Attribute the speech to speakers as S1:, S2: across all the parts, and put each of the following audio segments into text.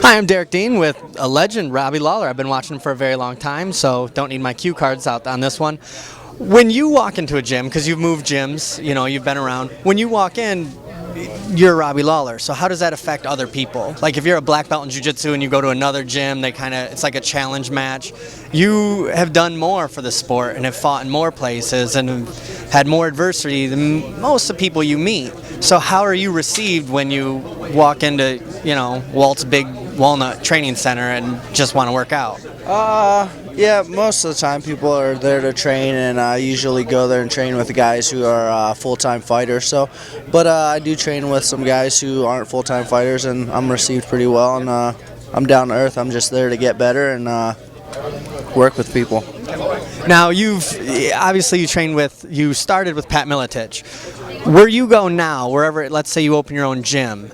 S1: Hi, I'm Derek Dean with a legend, Robbie Lawler. I've been watching him for a very long time, so don't need my cue cards out on this one. When you walk into a gym, because you've moved gyms, you've been around, when you walk in, you're Robbie Lawler, so how does that affect other people? Like if you're a black belt in jiu-jitsu and you go to another gym, it's like a challenge match. You have done more for the sport and have fought in more places and have had more adversity than most of the people you meet. So how are you received when you walk into, Walt's Big Walnut Training Center and just want to work out?
S2: Yeah, most of the time people are there to train, and I usually go there and train with the guys who are full-time fighters. But I do train with some guys who aren't full-time fighters, and I'm received pretty well. And I'm down to earth. I'm just there to get better and work with people.
S1: Now you started with Pat Miletich. Where you go now, wherever, let's say you open your own gym,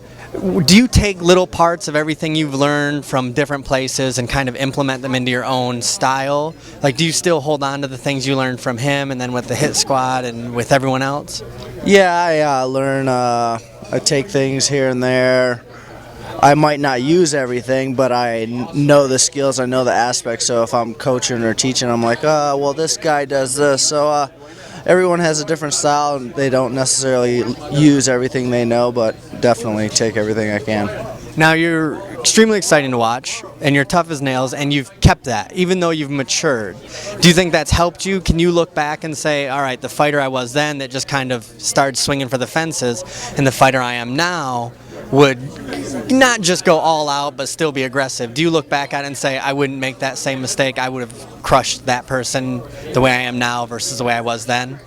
S1: do you take little parts of everything you've learned from different places and kind of implement them into your own style? Like, do you still hold on to the things you learned from him and then with the hit squad and with everyone else?
S2: Yeah, I learn. I take things here and there. I might not use everything, but I know the skills, I know the aspects. So if I'm coaching or teaching, I'm like, well, this guy does this. So everyone has a different style, and they don't necessarily use everything they know, but definitely take everything I can.
S1: Now you're extremely exciting to watch, and you're tough as nails, and you've kept that, even though you've matured. Do you think that's helped you? Can you look back and say, all right, the fighter I was then that just kind of started swinging for the fences, and the fighter I am now would not just go all out but still be aggressive? Do you look back at it and say, I wouldn't make that same mistake, I would have crushed that person the way I am now versus the way I was then?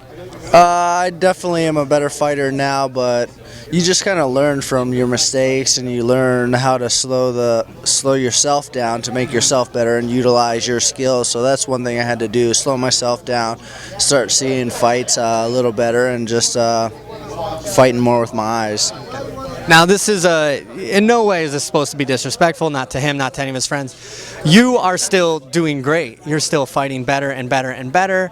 S2: I definitely am a better fighter now, but you just kind of learn from your mistakes, and you learn how to slow yourself down to make yourself better and utilize your skills. So that's one thing I had to do, slow myself down, start seeing fights a little better, and just fighting more with my eyes.
S1: Now this is in no way is this supposed to be disrespectful, not to him, not to any of his friends. You are still doing great. You're still fighting better and better and better.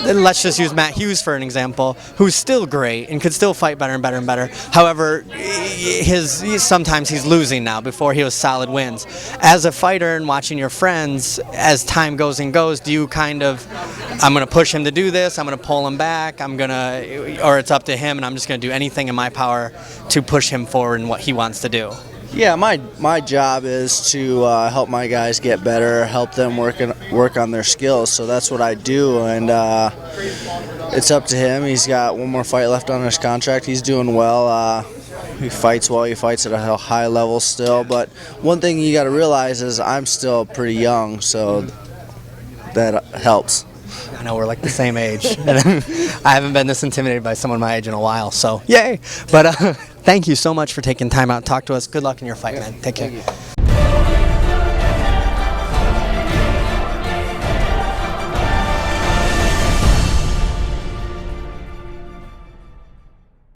S1: Let's just use Matt Hughes for an example, who's still great and could still fight better and better and better. However, sometimes he's losing now. Before he was solid wins. As a fighter and watching your friends, as time goes and goes, do you kind of, I'm going to push him to do this, I'm going to pull him back, or it's up to him and I'm just going to do anything in my power to push him forward in what he wants to do?
S2: Yeah, my job is to help my guys get better, help them work on their skills. So that's what I do, and it's up to him. He's got one more fight left on his contract. He's doing well. He fights well. He fights at a high level still. But one thing you got to realize is I'm still pretty young, so that helps.
S1: I know we're like the same age. I haven't been this intimidated by someone my age in a while, so yay. But thank you so much for taking time out to talk to us. Good luck in your fight, man. Take care.